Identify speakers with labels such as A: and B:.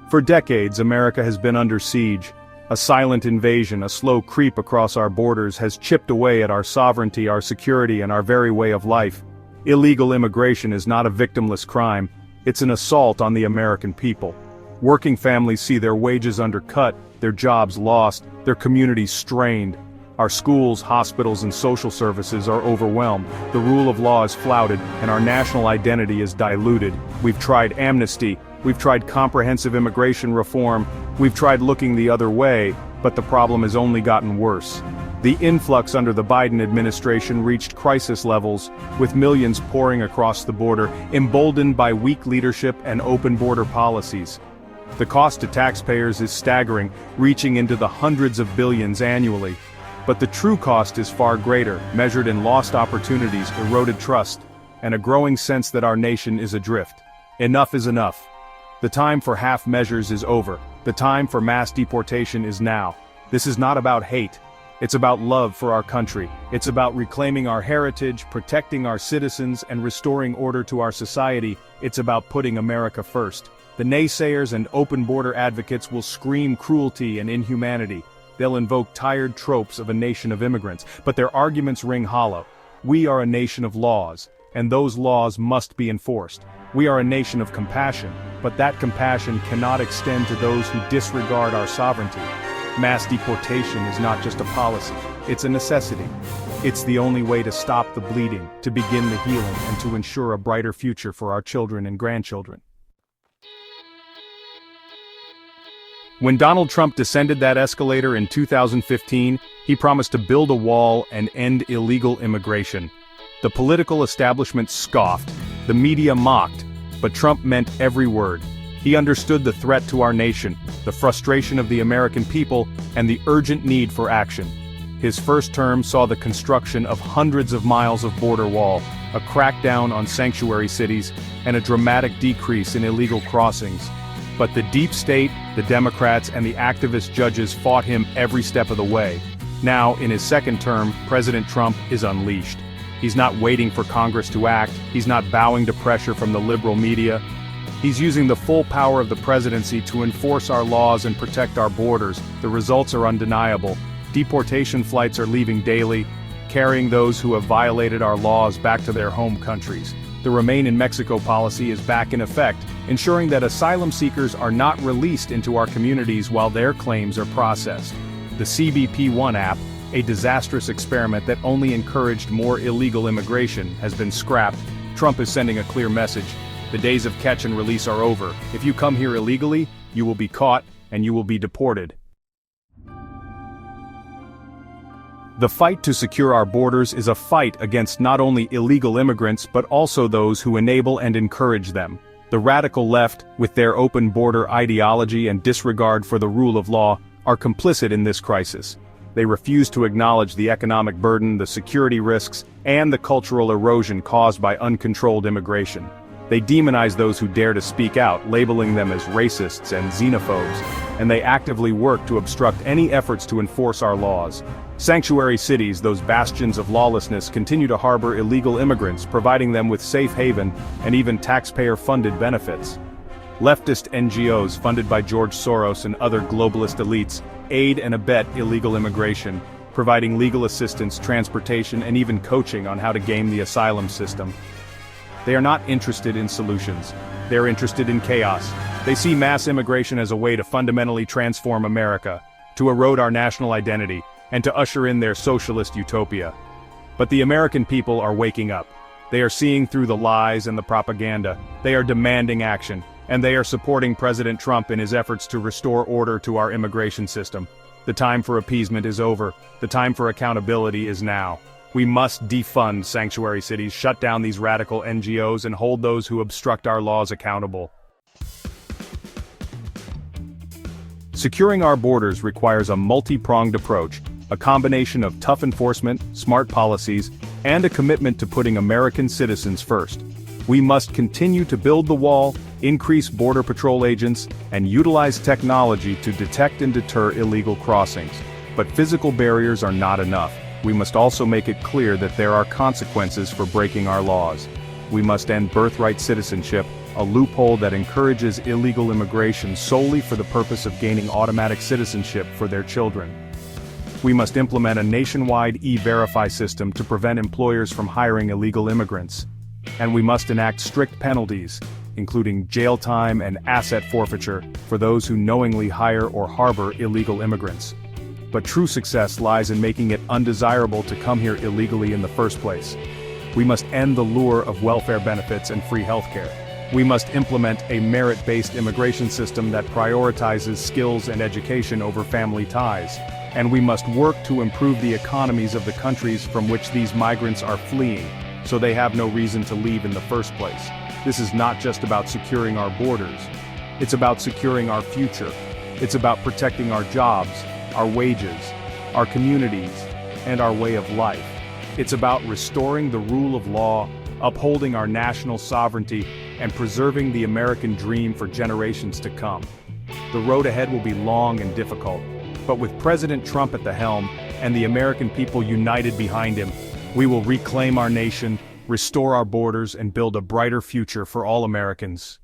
A: For decades, America has been under siege. A silent invasion, a slow creep across our borders has chipped away at our sovereignty, our security, and our very way of life. Illegal immigration is not a victimless crime, it's an assault on the American people. Working families see their wages undercut, their jobs lost, their communities strained. Our schools, hospitals, and social services are overwhelmed. The rule of law is flouted, and our national identity is diluted. We've tried amnesty, we've tried comprehensive immigration reform, we've tried looking the other way, but the problem has only gotten worse. The influx under the Biden administration reached crisis levels, with millions pouring across the border, emboldened by weak leadership and open border policies. The cost to taxpayers is staggering, reaching into the hundreds of billions annually. But the true cost is far greater, measured in lost opportunities, eroded trust, and a growing sense that our nation is adrift. Enough is enough. The time for half measures is over. The time for mass deportation is now. This is not about hate. It's about love for our country. It's about reclaiming our heritage, protecting our citizens, and restoring order to our society. It's about putting America first. The naysayers and open border advocates will scream cruelty and inhumanity. They'll invoke tired tropes of a nation of immigrants, but their arguments ring hollow. We are a nation of laws, and those laws must be enforced. We are a nation of compassion, but that compassion cannot extend to those who disregard our sovereignty. Mass deportation is not just a policy, it's a necessity. It's the only way to stop the bleeding, to begin the healing, and to ensure a brighter future for our children and grandchildren. When Donald Trump descended that escalator in 2015, he promised to build a wall and end illegal immigration. The political establishment scoffed, the media mocked, but Trump meant every word. He understood the threat to our nation, the frustration of the American people, and the urgent need for action. His first term saw the construction of hundreds of miles of border wall, a crackdown on sanctuary cities, and a dramatic decrease in illegal crossings. But the deep state, the Democrats, and the activist judges fought him every step of the way. Now, in his second term, President Trump is unleashed. He's not waiting for Congress to act, he's not bowing to pressure from the liberal media. He's using the full power of the presidency to enforce our laws and protect our borders. The results are undeniable. Deportation flights are leaving daily, carrying those who have violated our laws back to their home countries. The Remain in Mexico policy is back in effect, ensuring that asylum seekers are not released into our communities while their claims are processed. The CBP-1 app, a disastrous experiment that only encouraged more illegal immigration, has been scrapped. Trump is sending a clear message. The days of catch and release are over. If you come here illegally, you will be caught, and you will be deported. The fight to secure our borders is a fight against not only illegal immigrants but also those who enable and encourage them. The radical left, with their open border ideology and disregard for the rule of law, are complicit in this crisis. They refuse to acknowledge the economic burden, the security risks, and the cultural erosion caused by uncontrolled immigration. They demonize those who dare to speak out, labeling them as racists and xenophobes, and they actively work to obstruct any efforts to enforce our laws. Sanctuary cities, those bastions of lawlessness, continue to harbor illegal immigrants, providing them with safe haven and even taxpayer-funded benefits. Leftist NGOs funded by George Soros and other globalist elites aid and abet illegal immigration, providing legal assistance, transportation, and even coaching on how to game the asylum system. They are not interested in solutions. They're interested in chaos. They see mass immigration as a way to fundamentally transform America, to erode our national identity, and to usher in their socialist utopia. But the American people are waking up. They are seeing through the lies and the propaganda. They are demanding action, and they are supporting President Trump in his efforts to restore order to our immigration system. The time for appeasement is over. The time for accountability is now. We must defund sanctuary cities, shut down these radical NGOs, and hold those who obstruct our laws accountable. Securing our borders requires a multi-pronged approach, a combination of tough enforcement, smart policies, and a commitment to putting American citizens first. We must continue to build the wall, increase border patrol agents, and utilize technology to detect and deter illegal crossings. But physical barriers are not enough. We must also make it clear that there are consequences for breaking our laws. We must end birthright citizenship, a loophole that encourages illegal immigration solely for the purpose of gaining automatic citizenship for their children. We must implement a nationwide e-verify system to prevent employers from hiring illegal immigrants. And we must enact strict penalties, including jail time and asset forfeiture, for those who knowingly hire or harbor illegal immigrants. But true success lies in making it undesirable to come here illegally in the first place. We must end the lure of welfare benefits and free healthcare. We must implement a merit-based immigration system that prioritizes skills and education over family ties. And we must work to improve the economies of the countries from which these migrants are fleeing, so they have no reason to leave in the first place. This is not just about securing our borders. It's about securing our future. It's about protecting our jobs, our wages, our communities, and our way of life. It's about restoring the rule of law, upholding our national sovereignty, and preserving the American dream for generations to come. The road ahead will be long and difficult, but with President Trump at the helm and the American people united behind him, we will reclaim our nation, restore our borders, and build a brighter future for all Americans.